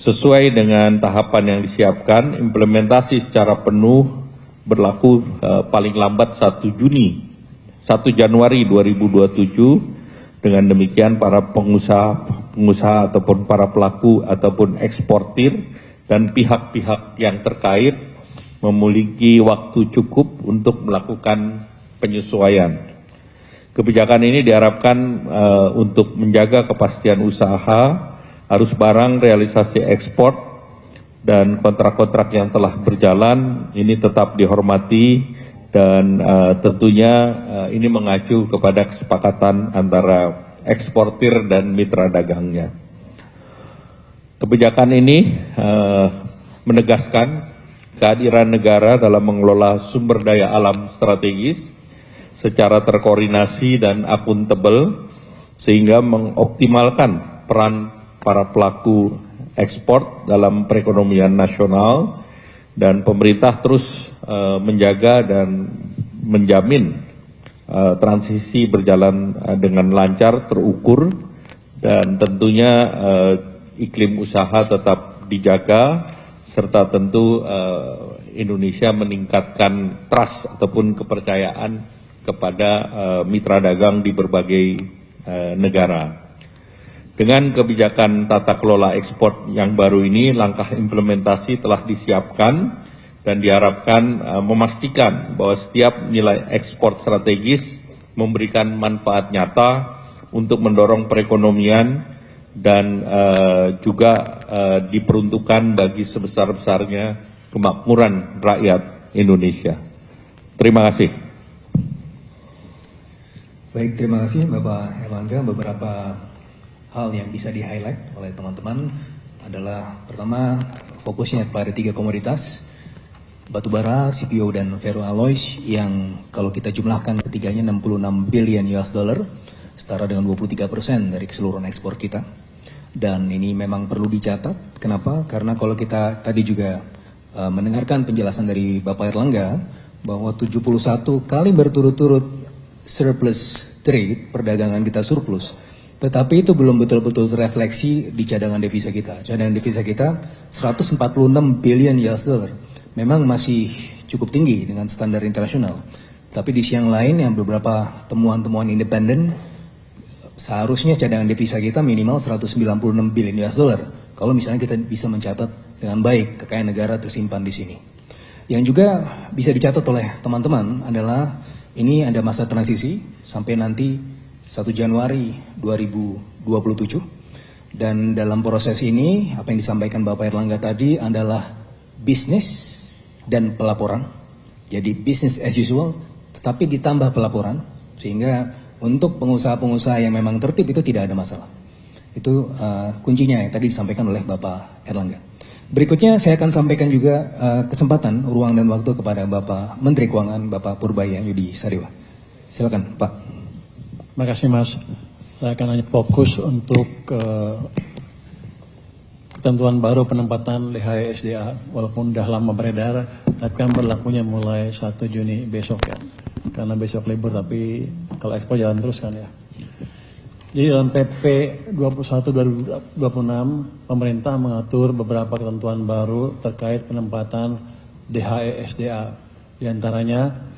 Sesuai dengan tahapan yang disiapkan, implementasi secara penuh berlaku paling lambat 1 Januari 2027. Dengan demikian para pengusaha ataupun para pelaku ataupun eksportir dan pihak-pihak yang terkait memiliki waktu cukup untuk melakukan penyesuaian. Kebijakan ini diharapkan untuk menjaga kepastian usaha, arus barang, realisasi ekspor, dan kontrak-kontrak yang telah berjalan ini tetap dihormati dan tentunya ini mengacu kepada kesepakatan antara eksportir dan mitra dagangnya. Kebijakan ini menegaskan kehadiran negara dalam mengelola sumber daya alam strategis secara terkoordinasi dan akuntabel sehingga mengoptimalkan peran para pelaku ekspor dalam perekonomian nasional, dan pemerintah terus menjaga dan menjamin transisi berjalan dengan lancar, terukur, dan tentunya iklim usaha tetap dijaga, serta tentu Indonesia meningkatkan trust ataupun kepercayaan kepada mitra dagang di berbagai negara. Dengan kebijakan tata kelola ekspor yang baru ini, langkah implementasi telah disiapkan dan diharapkan memastikan bahwa setiap nilai ekspor strategis memberikan manfaat nyata untuk mendorong perekonomian dan juga diperuntukkan bagi sebesar-besarnya kemakmuran rakyat Indonesia. Terima kasih. Baik, terima kasih Bapak Erlangga. Beberapa hal yang bisa di-highlight oleh teman-teman adalah pertama, fokusnya pada 3 komoditas, batubara, CPO, dan ferroalloys, yang kalau kita jumlahkan ketiganya 66 billion US dollar, setara dengan 23% dari keseluruhan ekspor kita. Dan ini memang perlu dicatat. Kenapa? Karena kalau kita tadi juga mendengarkan penjelasan dari Bapak Erlangga bahwa 71 kali berturut-turut surplus trade, perdagangan kita surplus, tetapi itu belum betul-betul terefleksi di cadangan devisa kita. Cadangan devisa kita 146 billion US dollar. Memang masih cukup tinggi dengan standar internasional. Tapi di sisi yang lain, yang beberapa temuan-temuan independen, seharusnya cadangan devisa kita minimal 196 billion US dollar. Kalau misalnya kita bisa mencatat dengan baik kekayaan negara tersimpan di sini. Yang juga bisa dicatat oleh teman-teman adalah ini ada masa transisi sampai nanti 1 Januari 2027, dan dalam proses ini apa yang disampaikan Bapak Erlangga tadi adalah bisnis dan pelaporan. Jadi business as usual tetapi ditambah pelaporan, sehingga untuk pengusaha-pengusaha yang memang tertib itu tidak ada masalah. Itu kuncinya yang tadi disampaikan oleh Bapak Erlangga. Berikutnya saya akan sampaikan juga kesempatan, ruang dan waktu kepada Bapak Menteri Keuangan, Bapak Purbaya Yudi Sariwa. Silakan Pak. Terima kasih Mas. Saya akan hanya fokus untuk ketentuan baru penempatan DHE SDA, walaupun sudah lama beredar, tapi kan berlakunya mulai 1 Juni besok ya. Karena besok libur, tapi kalau ekspor jalan terus kan ya. Jadi dalam PP 21/2026, pemerintah mengatur beberapa ketentuan baru terkait penempatan DHE SDA. Di antaranya,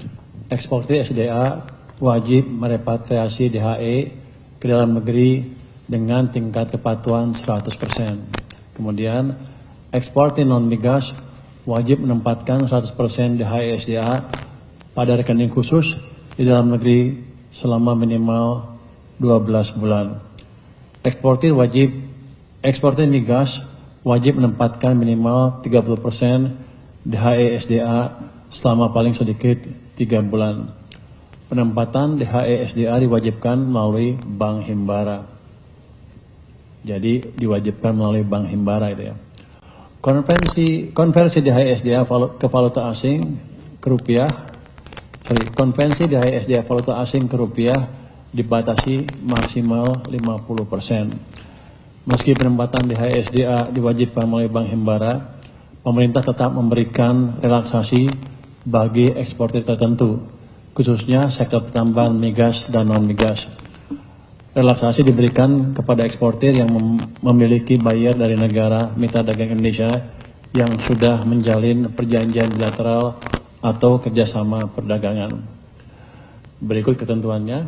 eksportir SDA wajib merepatriasi DHE ke dalam negeri dengan tingkat kepatuhan 100%. Kemudian, eksportir non-migas wajib menempatkan 100% DHE SDA pada rekening khusus di dalam negeri selama minimal 12 bulan. Eksportir migas wajib menempatkan minimal 30% DHE SDA selama paling sedikit 3 bulan. Penempatan DHE SDA diwajibkan melalui Bank Himbara. Jadi diwajibkan melalui Bank Himbara itu ya. Konversi DHE SDA ke valuta asing ke rupiah. Konversi DHE SDA valuta asing ke rupiah dibatasi maksimal 50%. Meski penempatan DHE SDA diwajibkan melalui Bank Himbara, pemerintah tetap memberikan relaksasi bagi eksportir tertentu, khususnya sektor pertambangan migas dan non-migas. relaksasi diberikan kepada eksportir yang memiliki buyer dari negara mitra dagang Indonesia yang sudah menjalin perjanjian bilateral atau kerjasama perdagangan. Berikut ketentuannya,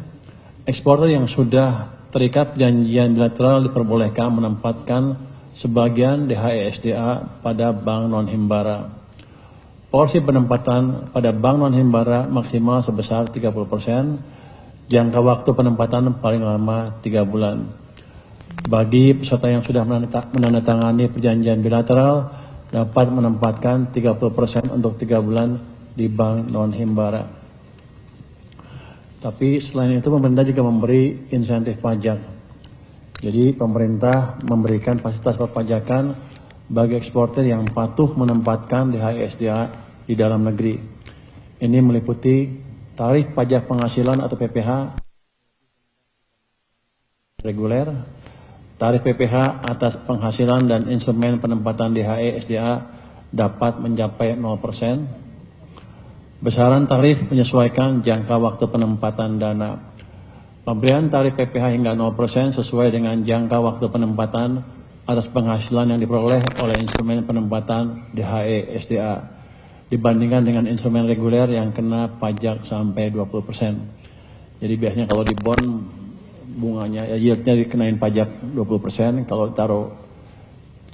eksportir yang sudah terikat perjanjian bilateral diperbolehkan menempatkan sebagian DHE SDA pada bank non-himbara. Porsi penempatan pada bank non-himbara maksimal sebesar 30%, jangka waktu penempatan paling lama 3 bulan. Bagi peserta yang sudah menandatangani perjanjian bilateral, dapat menempatkan 30% untuk 3 bulan di bank non-himbara. Tapi selain itu pemerintah juga memberi insentif pajak. Jadi pemerintah memberikan fasilitas perpajakan bagi eksportir yang patuh menempatkan DHE SDA di dalam negeri. Ini meliputi tarif pajak penghasilan atau PPH reguler, tarif PPH atas penghasilan dan instrumen penempatan DHE SDA dapat mencapai 0%. Besaran tarif menyesuaikan jangka waktu penempatan dana. Pemberian tarif PPH hingga 0% sesuai dengan jangka waktu penempatan atas penghasilan yang diperoleh oleh instrumen penempatan DHE SDA dibandingkan dengan instrumen reguler yang kena pajak sampai 20%. Jadi biasanya kalau di bond bunganya, yieldnya dikenain pajak 20%, kalau taruh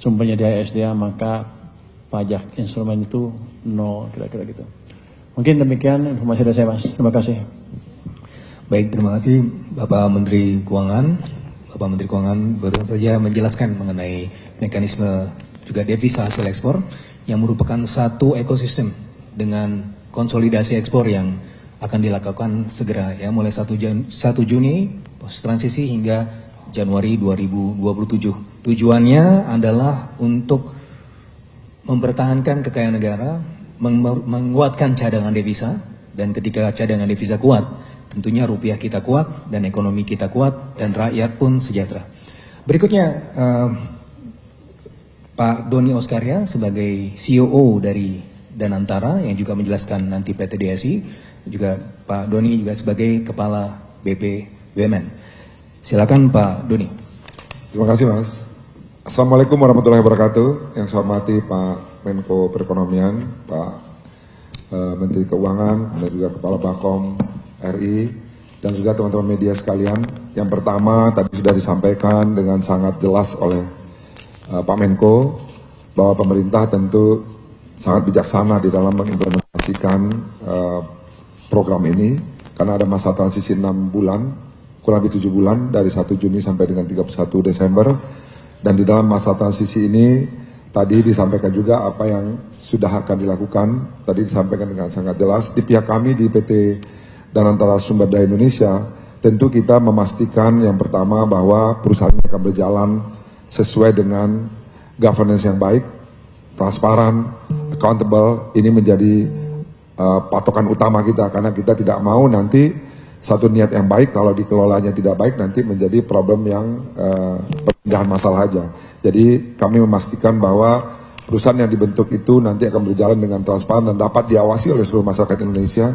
sumbernya DHE SDA maka pajak instrumen itu 0, kira-kira gitu. Mungkin demikian informasi dari saya, Mas. Terima kasih. Baik, terima kasih Bapak Menteri Keuangan. Bapak Menteri Keuangan baru saja menjelaskan mengenai mekanisme juga devisa hasil ekspor yang merupakan satu ekosistem dengan konsolidasi ekspor yang akan dilakukan segera ya mulai 1 Juni pos transisi hingga Januari 2027. Tujuannya adalah untuk mempertahankan kekayaan negara, menguatkan cadangan devisa, dan ketika cadangan devisa kuat, tentunya rupiah kita kuat dan ekonomi kita kuat dan rakyat pun sejahtera. Berikutnya Pak Doni Oskarya sebagai CEO dari Danantara yang juga menjelaskan nanti PT DSI, juga Pak Doni juga sebagai Kepala BP BUMN. Silakan Pak Doni. Terima kasih Mas. Assalamualaikum warahmatullahi wabarakatuh. Yang saya hormati Pak Menko Perekonomian, Pak Menteri Keuangan, dan juga Kepala Bakom RI, dan juga teman-teman media sekalian. Yang pertama tadi sudah disampaikan dengan sangat jelas oleh Pak Menko bahwa pemerintah tentu sangat bijaksana di dalam mengimplementasikan program ini karena ada masa transisi 6 bulan, kurang lebih 7 bulan dari 1 Juni sampai dengan 31 Desember. Dan di dalam masa transisi ini tadi disampaikan juga apa yang sudah akan dilakukan, tadi disampaikan dengan sangat jelas. Di pihak kami di PT Danantara Sumber Daya Indonesia, tentu kita memastikan yang pertama bahwa perusahaan akan berjalan sesuai dengan governance yang baik, transparan, accountable. Ini menjadi patokan utama kita karena kita tidak mau nanti satu niat yang baik kalau dikelolanya tidak baik nanti menjadi problem yang pemindahan masalah aja. Jadi kami memastikan bahwa perusahaan yang dibentuk itu nanti akan berjalan dengan transparan dan dapat diawasi oleh seluruh masyarakat Indonesia.